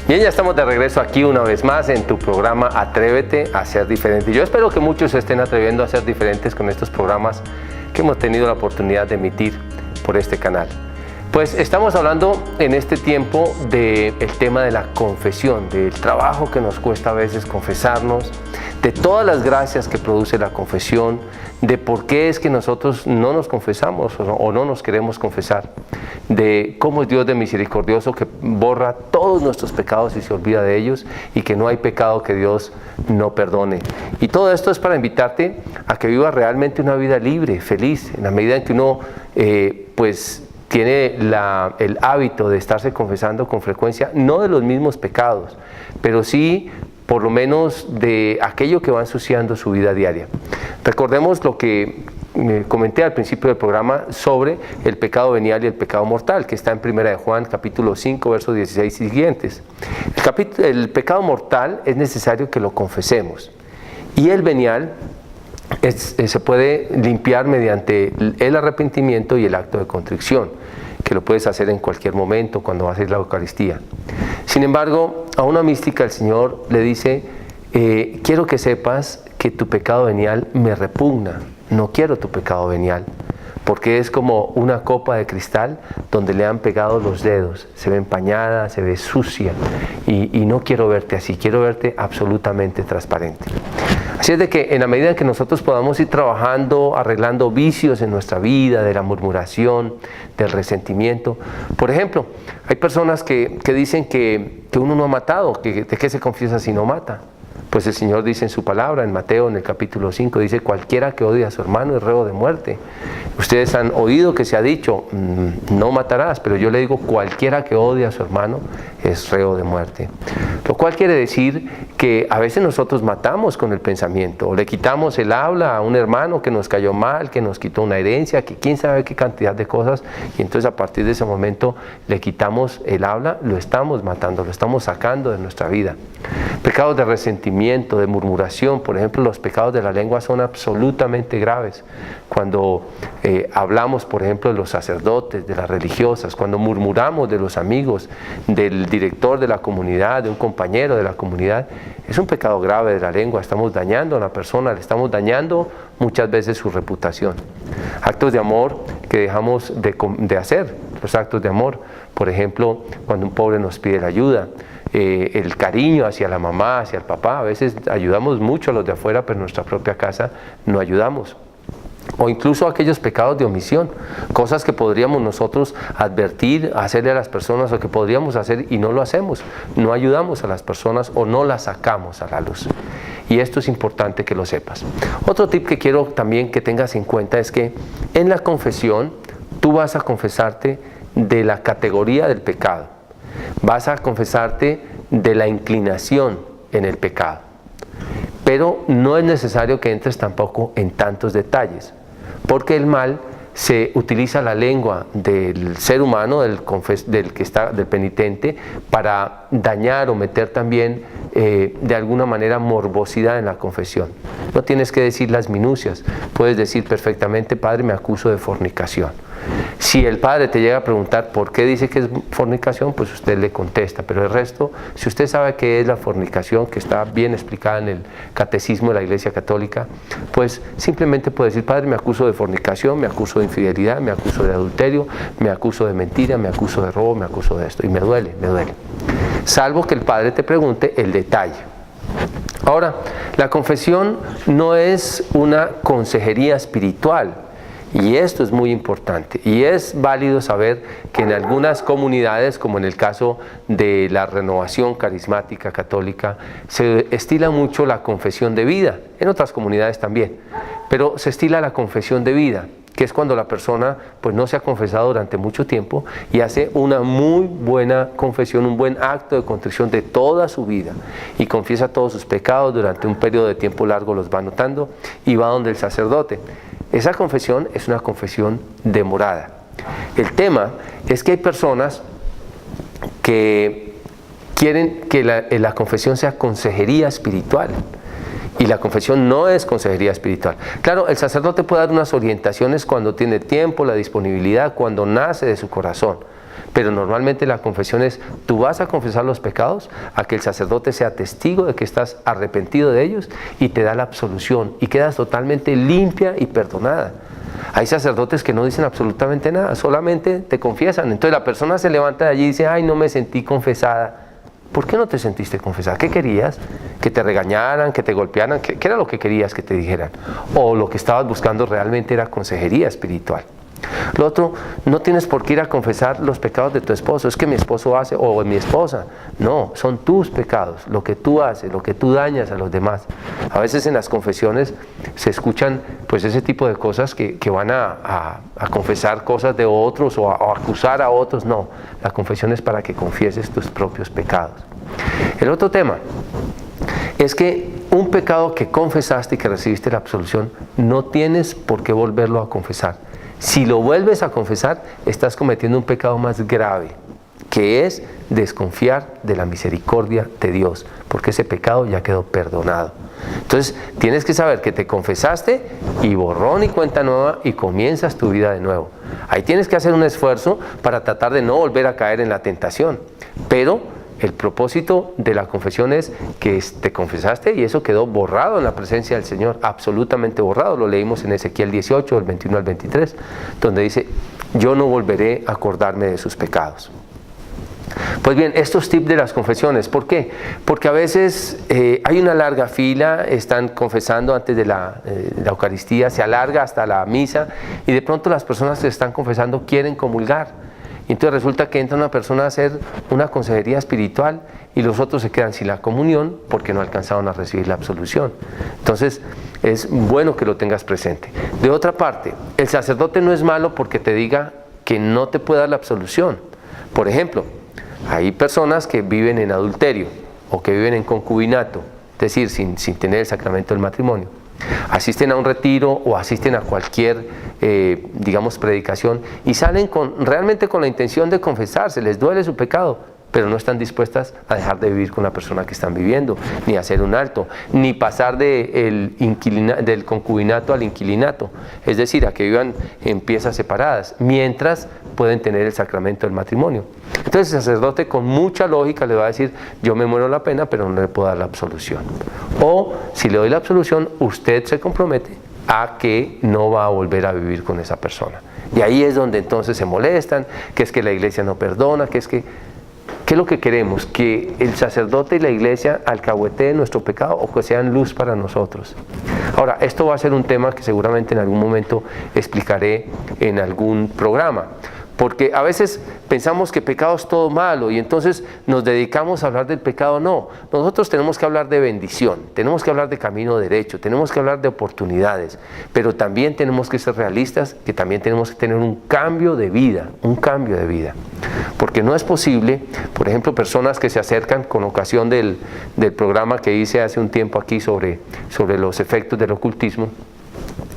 Bien, ya estamos de regreso aquí una vez más en tu programa Atrévete a ser diferente. Yo espero que muchos se estén atreviendo a ser diferentes con estos programas que hemos tenido la oportunidad de emitir por este canal. Pues estamos hablando en este tiempo del tema de la confesión, del trabajo que nos cuesta a veces confesarnos, de todas las gracias que produce la confesión, de por qué es que nosotros no nos confesamos o no nos queremos confesar, de cómo es Dios de misericordioso que borra todos nuestros pecados y se olvida de ellos y que no hay pecado que Dios no perdone. Y todo esto es para invitarte a que vivas realmente una vida libre, feliz, en la medida en que uno tiene el hábito de estarse confesando con frecuencia, no de los mismos pecados, pero sí por lo menos de aquello que va ensuciando su vida diaria. Recordemos lo que comenté al principio del programa sobre el pecado venial y el pecado mortal, que está en 1 de Juan capítulo 5, versos 16 y siguientes. El pecado mortal es necesario que lo confesemos, y el venial se puede limpiar mediante el arrepentimiento y el acto de contrición, que lo puedes hacer en cualquier momento cuando vas a ir a la Eucaristía. Sin embargo, a una mística el Señor le dice, quiero que sepas que tu pecado venial me repugna, no quiero tu pecado venial, porque es como una copa de cristal donde le han pegado los dedos, se ve empañada, se ve sucia, y no quiero verte así, quiero verte absolutamente transparente. Así es de que en la medida en que nosotros podamos ir trabajando, arreglando vicios en nuestra vida, de la murmuración, del resentimiento. Por ejemplo, hay personas que dicen que uno no ha matado, ¿de qué se confiesa si no mata? Pues el Señor dice en su palabra, en Mateo, en el capítulo 5, dice, cualquiera que odie a su hermano es reo de muerte. Ustedes han oído que se ha dicho, no matarás, pero yo le digo, cualquiera que odie a su hermano es reo de muerte. Lo cual quiere decir que a veces nosotros matamos con el pensamiento, o le quitamos el habla a un hermano que nos cayó mal, que nos quitó una herencia, que quién sabe qué cantidad de cosas, y entonces a partir de ese momento le quitamos el habla, lo estamos matando, lo estamos sacando de nuestra vida. Pecados de resentimiento, de murmuración, por ejemplo, los pecados de la lengua son absolutamente graves. Cuando hablamos, por ejemplo, de los sacerdotes, de las religiosas, cuando murmuramos de los amigos, del director de la comunidad, de un compañero de la comunidad, es un pecado grave de la lengua. Estamos dañando a la persona, le estamos dañando muchas veces su reputación. Actos de amor que dejamos de hacer, los actos de amor, por ejemplo, cuando un pobre nos pide la ayuda, el cariño hacia la mamá, hacia el papá. A veces ayudamos mucho a los de afuera, pero en nuestra propia casa no ayudamos. O incluso aquellos pecados de omisión, cosas que podríamos nosotros advertir, hacerle a las personas, o que podríamos hacer y no lo hacemos. No ayudamos a las personas o no las sacamos a la luz. Y esto es importante que lo sepas. Otro tip que quiero también que tengas en cuenta es que en la confesión tú vas a confesarte de la categoría del pecado. Vas a confesarte de la inclinación en el pecado. Pero no es necesario que entres tampoco en tantos detalles, porque el mal se utiliza la lengua del ser humano, del penitente, para dañar o meter también de alguna manera morbosidad en la confesión. No tienes que decir las minucias, puedes decir perfectamente, Padre, me acuso de fornicación. Si el padre te llega a preguntar por qué dice que es fornicación, pues usted le contesta, pero el resto, si usted sabe qué es la fornicación, que está bien explicada en el Catecismo de la Iglesia Católica, pues simplemente puede decir, Padre, me acuso de fornicación, me acuso de infidelidad, me acuso de adulterio, me acuso de mentira, me acuso de robo, me acuso de esto, y me duele, salvo que el padre te pregunte el detalle. Ahora, la confesión no es una consejería espiritual. Y esto es muy importante, y es válido saber que en algunas comunidades, como en el caso de la Renovación Carismática Católica, se estila mucho la confesión de vida, en otras comunidades también, pero se estila la confesión de vida, que es cuando la persona pues no se ha confesado durante mucho tiempo y hace una muy buena confesión, un buen acto de contrición de toda su vida, y confiesa todos sus pecados durante un periodo de tiempo largo, los va anotando y va donde el sacerdote. Esa confesión es una confesión demorada. El tema es que hay personas que quieren que la confesión sea consejería espiritual, y la confesión no es consejería espiritual. Claro, el sacerdote puede dar unas orientaciones cuando tiene tiempo, la disponibilidad, cuando nace de su corazón, pero normalmente la confesión es, tú vas a confesar los pecados, a que el sacerdote sea testigo de que estás arrepentido de ellos y te da la absolución y quedas totalmente limpia y perdonada. Hay sacerdotes que no dicen absolutamente nada, solamente te confiesan. Entonces la persona se levanta de allí y dice, ay, no me sentí confesada. ¿Por qué no te sentiste confesada? ¿Qué querías? ¿Que te regañaran, que te golpearan? ¿Qué era lo que querías que te dijeran? ¿O lo que estabas buscando realmente era consejería espiritual? Lo otro, no tienes por qué ir a confesar los pecados de tu esposo, es que mi esposo hace, o mi esposa. No, son tus pecados, lo que tú haces, lo que tú dañas a los demás. A veces en las confesiones se escuchan pues ese tipo de cosas que van a confesar cosas de otros o a acusar a otros. No, la confesión es para que confieses tus propios pecados. El otro tema es que un pecado que confesaste y que recibiste la absolución, no tienes por qué volverlo a confesar. Si lo vuelves a confesar, estás cometiendo un pecado más grave, que es desconfiar de la misericordia de Dios, porque ese pecado ya quedó perdonado. Entonces, tienes que saber que te confesaste y borrón y cuenta nueva y comienzas tu vida de nuevo. Ahí tienes que hacer un esfuerzo para tratar de no volver a caer en la tentación, pero el propósito de la confesión es que te confesaste y eso quedó borrado en la presencia del Señor, absolutamente borrado. Lo leímos en Ezequiel 18, del 21 al 23, donde dice, yo no volveré a acordarme de sus pecados. Pues bien, estos tips de las confesiones, ¿por qué? Porque a veces hay una larga fila, están confesando antes de la Eucaristía, se alarga hasta la misa y de pronto las personas que están confesando quieren comulgar. Y entonces resulta que entra una persona a hacer una consejería espiritual y los otros se quedan sin la comunión porque no alcanzaron a recibir la absolución. Entonces es bueno que lo tengas presente. De otra parte, el sacerdote no es malo porque te diga que no te puede dar la absolución. Por ejemplo, hay personas que viven en adulterio o que viven en concubinato, es decir, sin tener el sacramento del matrimonio. Asisten a un retiro o asisten a cualquier digamos predicación y salen realmente con la intención de confesarse, les duele su pecado, pero no están dispuestas a dejar de vivir con la persona que están viviendo, ni hacer un alto, ni pasar del concubinato al inquilinato, es decir, a que vivan en piezas separadas, mientras pueden tener el sacramento del matrimonio. Entonces el sacerdote con mucha lógica le va a decir, yo me muero la pena, pero no le puedo dar la absolución. O si le doy la absolución, usted se compromete a que no va a volver a vivir con esa persona. Y ahí es donde entonces se molestan, que es que la iglesia no perdona, ¿qué es lo que queremos? ¿Que el sacerdote y la iglesia alcahueteen nuestro pecado o que sean luz para nosotros? Ahora, esto va a ser un tema que seguramente en algún momento explicaré en algún programa. Porque a veces pensamos que pecado es todo malo y entonces nos dedicamos a hablar del pecado. No, nosotros tenemos que hablar de bendición, tenemos que hablar de camino derecho, tenemos que hablar de oportunidades, pero también tenemos que ser realistas, que también tenemos que tener un cambio de vida, Porque no es posible, por ejemplo, personas que se acercan con ocasión del programa que hice hace un tiempo aquí sobre los efectos del ocultismo.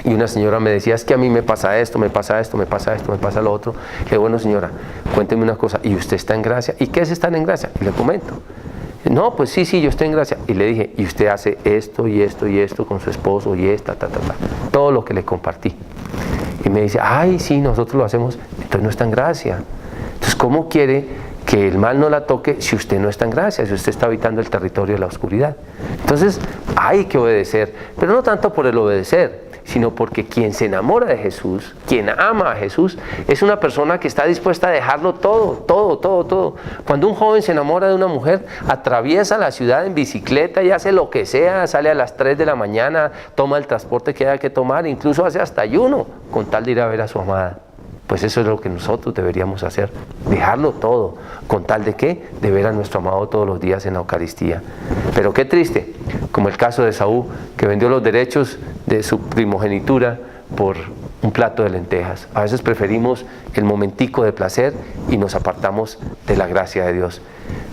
Y una señora me decía, es que a mí me pasa esto, me pasa esto, me pasa esto, me pasa lo otro. Le dije, bueno señora, cuénteme una cosa, ¿y usted está en gracia? ¿Y qué es estar en gracia? Y le comento. No, pues sí, yo estoy en gracia. Y le dije, ¿y usted hace esto y esto y esto con su esposo y esta, todo lo que le compartí? Y me dice, ay, sí, nosotros lo hacemos, entonces no está en gracia. Entonces, ¿cómo quiere que el mal no la toque si usted no está en gracia, si usted está habitando el territorio de la oscuridad? Entonces, hay que obedecer, pero no tanto por el obedecer, sino porque quien se enamora de Jesús, quien ama a Jesús, es una persona que está dispuesta a dejarlo todo. Cuando un joven se enamora de una mujer, atraviesa la ciudad en bicicleta y hace lo que sea, sale a las 3 de la mañana, toma el transporte que haya que tomar, incluso hace hasta ayuno, con tal de ir a ver a su amada. Pues eso es lo que nosotros deberíamos hacer, dejarlo todo, con tal de ¿qué? De ver a nuestro amado todos los días en la Eucaristía. Pero qué triste, como el caso de Saúl, que vendió los derechos de su primogenitura por un plato de lentejas. A veces preferimos el momentico de placer y nos apartamos de la gracia de Dios.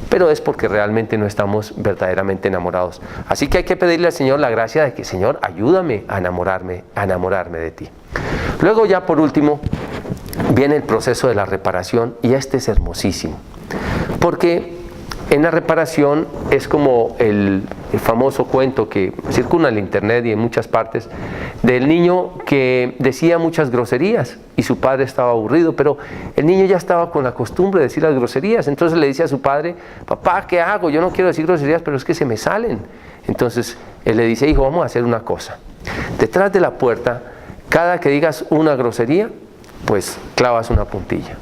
Pero es porque realmente no estamos verdaderamente enamorados. Así que hay que pedirle al Señor la gracia de que, Señor, ayúdame a enamorarme de ti. Luego ya por último, viene el proceso de la reparación y este es hermosísimo. Porque En la reparación es como el famoso cuento que circula en el internet y en muchas partes del niño que decía muchas groserías y su padre estaba aburrido, pero el niño ya estaba con la costumbre de decir las groserías. Entonces le dice a su padre: papá, ¿qué hago? Yo no quiero decir groserías, pero es que se me salen. Entonces él le dice: hijo, vamos a hacer una cosa. Detrás de la puerta, cada que digas una grosería, pues clavas una puntilla.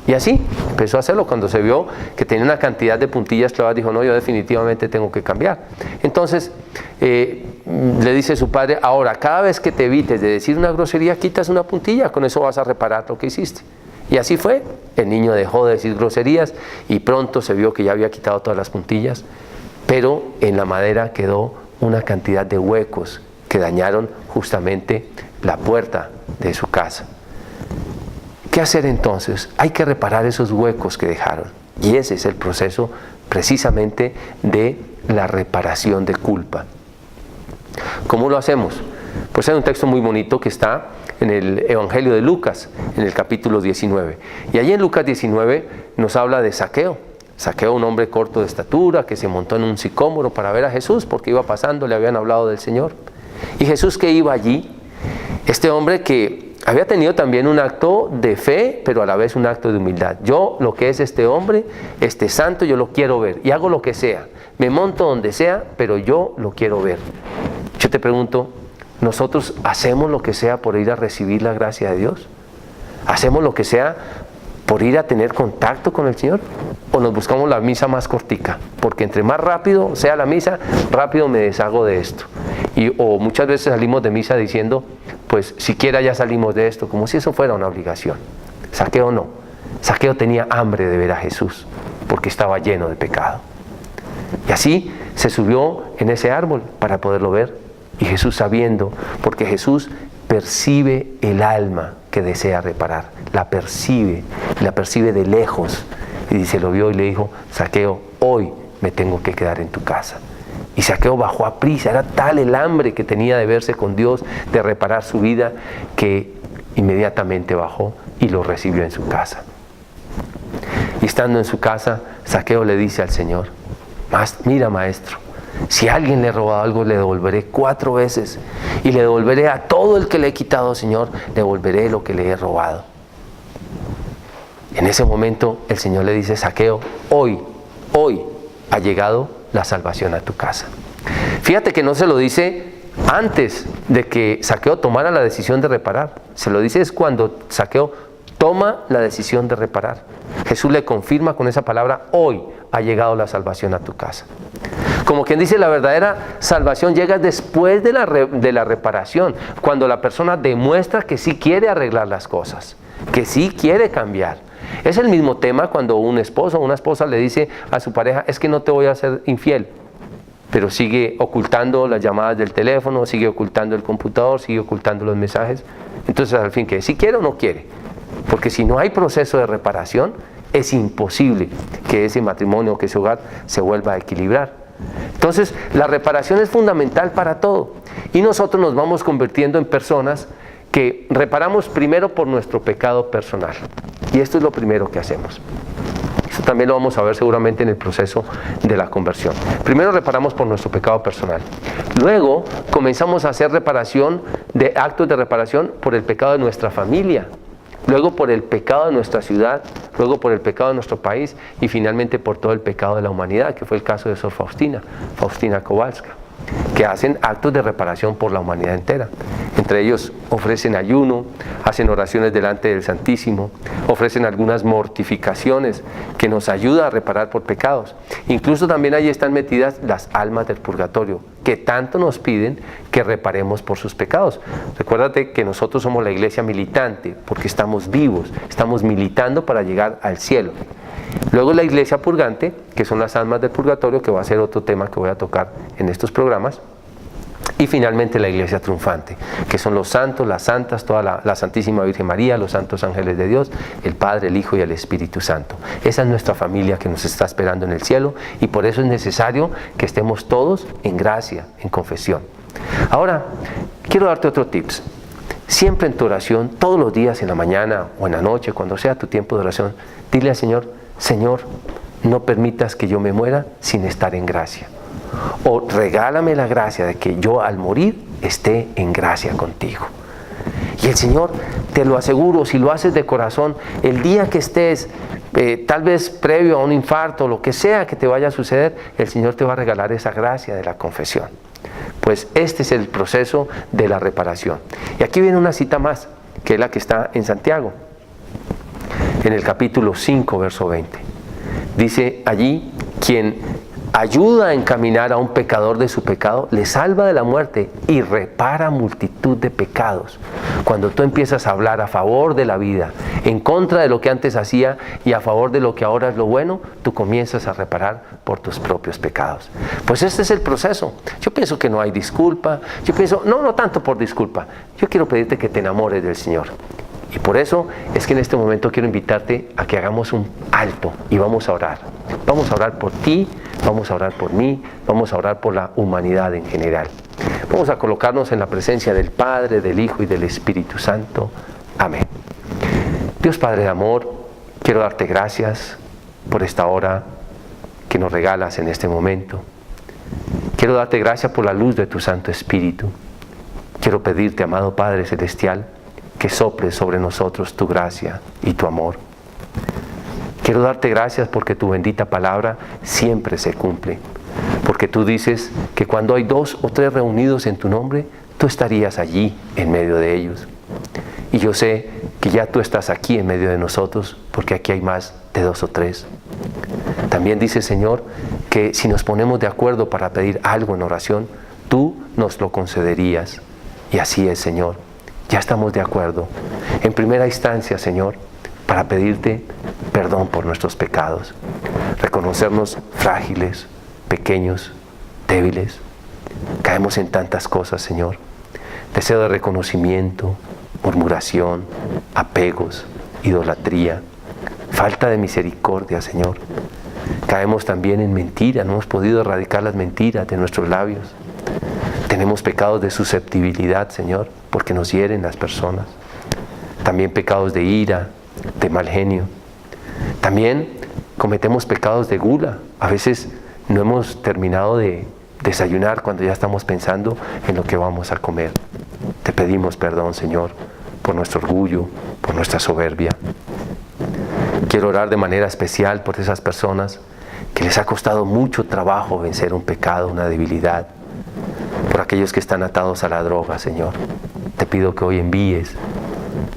Y así empezó a hacerlo. Cuando se vio que tenía una cantidad de puntillas clavadas, dijo: no, yo definitivamente tengo que cambiar. Entonces le dice su padre: ahora, cada vez que te evites de decir una grosería, quitas una puntilla, con eso vas a reparar lo que hiciste. Y así fue. El niño dejó de decir groserías y pronto se vio que ya había quitado todas las puntillas, pero en la madera quedó una cantidad de huecos que dañaron justamente la puerta de su casa. ¿Qué hacer entonces? Hay que reparar esos huecos que dejaron. Y ese es el proceso precisamente de la reparación de culpa. ¿Cómo lo hacemos? Pues hay un texto muy bonito que está en el Evangelio de Lucas, en el capítulo 19. Y allí en Lucas 19 nos habla de Zaqueo. Zaqueo, un hombre corto de estatura, que se montó en un sicómoro para ver a Jesús, porque iba pasando, le habían hablado del Señor. Y Jesús, que iba allí, este hombre que había tenido también un acto de fe, pero a la vez un acto de humildad. Yo, lo que es este hombre, este santo, yo lo quiero ver y hago lo que sea. Me monto donde sea, pero yo lo quiero ver. Yo te pregunto, ¿nosotros hacemos lo que sea por ir a recibir la gracia de Dios? ¿Hacemos lo que sea por ir a tener contacto con el Señor? ¿O nos buscamos la misa más cortica? Porque entre más rápido sea la misa, rápido me deshago de esto. O muchas veces salimos de misa diciendo: pues siquiera ya salimos de esto, como si eso fuera una obligación. Zaqueo no. Zaqueo tenía hambre de ver a Jesús, porque estaba lleno de pecado. Y así se subió en ese árbol para poderlo ver. Y Jesús, sabiendo, porque Jesús percibe el alma que desea reparar, la percibe de lejos. Y dice, lo vio y le dijo: Zaqueo, hoy me tengo que quedar en tu casa. Y Zaqueo bajó a prisa. Era tal el hambre que tenía de verse con Dios, de reparar su vida, que inmediatamente bajó y lo recibió en su casa. Y estando en su casa, Zaqueo le dice al Señor: mira, maestro, si a alguien le he robado algo, le devolveré 4 veces, y le devolveré a todo el que le he quitado, Señor, le devolveré lo que le he robado. En ese momento el Señor le dice: Zaqueo, hoy ha llegado la salvación a tu casa. Fíjate que no se lo dice antes de que Zaqueo tomara la decisión de reparar. Se lo dice es cuando Zaqueo toma la decisión de reparar. Jesús le confirma con esa palabra: hoy ha llegado la salvación a tu casa. Como quien dice, la verdadera salvación llega después de la reparación, cuando la persona demuestra que sí quiere arreglar las cosas, que sí quiere cambiar. Es el mismo tema cuando un esposo o una esposa le dice a su pareja: es que no te voy a ser infiel, pero sigue ocultando las llamadas del teléfono, sigue ocultando el computador, sigue ocultando los mensajes. Entonces, al fin, ¿qué? ¿Si quiere o no quiere? Porque si no hay proceso de reparación, es imposible que ese matrimonio, que ese hogar se vuelva a equilibrar. Entonces, la reparación es fundamental para todo. Y nosotros nos vamos convirtiendo en personas que reparamos primero por nuestro pecado personal. Y esto es lo primero que hacemos. Esto también lo vamos a ver seguramente en el proceso de la conversión. Primero reparamos por nuestro pecado personal. Luego comenzamos a hacer actos de reparación por el pecado de nuestra familia. Luego por el pecado de nuestra ciudad, luego por el pecado de nuestro país y finalmente por todo el pecado de la humanidad, que fue el caso de Sor Faustina Kowalska, que hacen actos de reparación por la humanidad entera. Entre ellos ofrecen ayuno, hacen oraciones delante del Santísimo, ofrecen algunas mortificaciones que nos ayudan a reparar por pecados. Incluso también ahí están metidas las almas del purgatorio, que tanto nos piden que reparemos por sus pecados. Recuérdate que nosotros somos la iglesia militante, porque estamos vivos, estamos militando para llegar al cielo. Luego la iglesia purgante, que son las almas del purgatorio, que va a ser otro tema que voy a tocar en estos programas. Y finalmente la iglesia triunfante, que son los santos, las santas, toda la Santísima Virgen María, los santos ángeles de Dios, el Padre, el Hijo y el Espíritu Santo. Esa es nuestra familia que nos está esperando en el cielo, y por eso es necesario que estemos todos en gracia, en confesión. Ahora, quiero darte otro tips. Siempre en tu oración, todos los días, en la mañana o en la noche, cuando sea tu tiempo de oración, dile al Señor: Señor, no permitas que yo me muera sin estar en gracia. O regálame la gracia de que yo al morir esté en gracia contigo. Y el Señor, te lo aseguro, si lo haces de corazón, el día que estés, tal vez previo a un infarto, lo que sea que te vaya a suceder, el Señor te va a regalar esa gracia de la confesión. Pues este es el proceso de la reparación. Y aquí viene una cita más, que es la que está en Santiago, en el capítulo 5, verso 20. Dice allí, quien ayuda a encaminar a un pecador de su pecado, le salva de la muerte y repara multitud de pecados. Cuando tú empiezas a hablar a favor de la vida, en contra de lo que antes hacía y a favor de lo que ahora es lo bueno, tú comienzas a reparar por tus propios pecados. Pues este es el proceso. Yo pienso que no hay disculpa. Yo pienso, no tanto por disculpa. Yo quiero pedirte que te enamores del Señor. Y por eso es que en este momento quiero invitarte a que hagamos un alto y vamos a orar. Vamos a orar por ti, vamos a orar por mí, vamos a orar por la humanidad en general. Vamos a colocarnos en la presencia del Padre, del Hijo y del Espíritu Santo. Amén. Dios Padre de amor, quiero darte gracias por esta hora que nos regalas en este momento. Quiero darte gracias por la luz de tu Santo Espíritu. Quiero pedirte, amado Padre Celestial, que soples sobre nosotros tu gracia y tu amor. Quiero darte gracias porque tu bendita palabra siempre se cumple. Porque tú dices que cuando hay 2 o 3 reunidos en tu nombre, tú estarías allí en medio de ellos. Y yo sé que ya tú estás aquí en medio de nosotros, porque aquí hay más de 2 o 3. También dice, Señor, que si nos ponemos de acuerdo para pedir algo en oración, tú nos lo concederías. Y así es, Señor. Ya estamos de acuerdo. En primera instancia, Señor, para pedirte perdón por nuestros pecados. Reconocernos frágiles, pequeños, débiles. Caemos en tantas cosas, Señor. Deseo de reconocimiento, murmuración, apegos, idolatría, falta de misericordia, Señor. Caemos también en mentira. No hemos podido erradicar las mentiras de nuestros labios. Tenemos pecados de susceptibilidad, Señor, porque nos hieren las personas. También pecados de ira, de mal genio. También cometemos pecados de gula. A veces no hemos terminado de desayunar cuando ya estamos pensando en lo que vamos a comer. Te pedimos perdón, Señor, por nuestro orgullo, por nuestra soberbia. Quiero orar de manera especial por esas personas que les ha costado mucho trabajo vencer un pecado, una debilidad. Por aquellos que están atados a la droga, Señor. Te pido que hoy envíes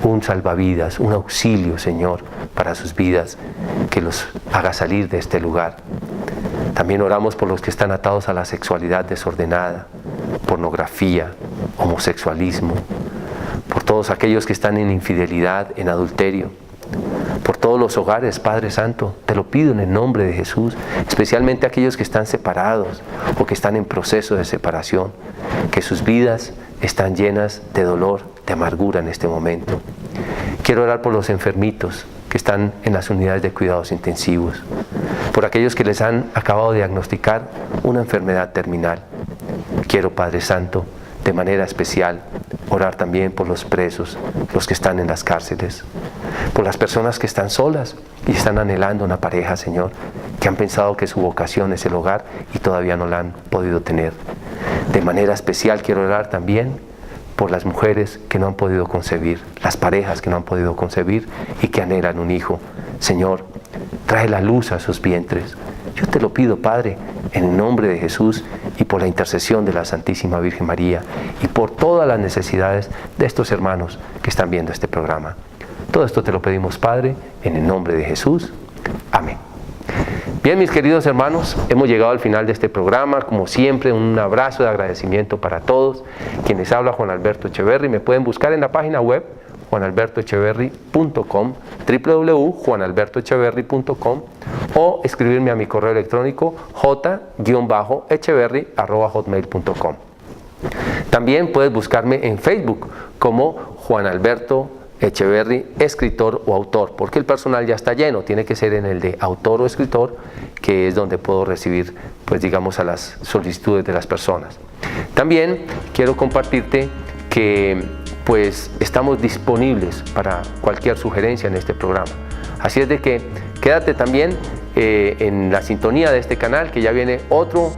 un salvavidas, un auxilio, Señor, para sus vidas, que los haga salir de este lugar. También oramos por los que están atados a la sexualidad desordenada, pornografía, homosexualismo, por todos aquellos que están en infidelidad, en adulterio, por todos los hogares, Padre Santo, te lo pido en el nombre de Jesús, especialmente aquellos que están separados o que están en proceso de separación, que sus vidas están llenas de dolor, de amargura en este momento. Quiero orar por los enfermitos que están en las unidades de cuidados intensivos, por aquellos que les han acabado de diagnosticar una enfermedad terminal. Quiero, Padre Santo, de manera especial, orar también por los presos, los que están en las cárceles, por las personas que están solas y están anhelando una pareja, Señor, que han pensado que su vocación es el hogar y todavía no la han podido tener. De manera especial quiero orar también por las mujeres que no han podido concebir, las parejas que no han podido concebir y que anhelan un hijo. Señor, trae la luz a sus vientres. Yo te lo pido, Padre, en el nombre de Jesús y por la intercesión de la Santísima Virgen María y por todas las necesidades de estos hermanos que están viendo este programa. Todo esto te lo pedimos, Padre, en el nombre de Jesús. Amén. Bien, mis queridos hermanos, hemos llegado al final de este programa. Como siempre, un abrazo de agradecimiento para todos. Quienes habla Juan Alberto Echeverry, me pueden buscar en la página web juanalbertoecheverry.com, www.juanalbertoecheverry.com, o escribirme a mi correo electrónico j-echeverry@hotmail.com. También puedes buscarme en Facebook como Juan Alberto Echeverry, escritor o autor, porque el personal ya está lleno, tiene que ser en el de autor o escritor, que es donde puedo recibir, pues digamos, a las solicitudes de las personas. También quiero compartirte que pues estamos disponibles para cualquier sugerencia en este programa. Así es de que quédate también en la sintonía de este canal, que ya viene otro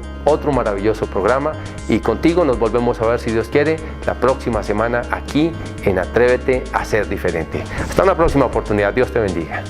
maravilloso programa, y contigo nos volvemos a ver, si Dios quiere, la próxima semana aquí en Atrévete a Ser Diferente. Hasta una próxima oportunidad. Dios te bendiga.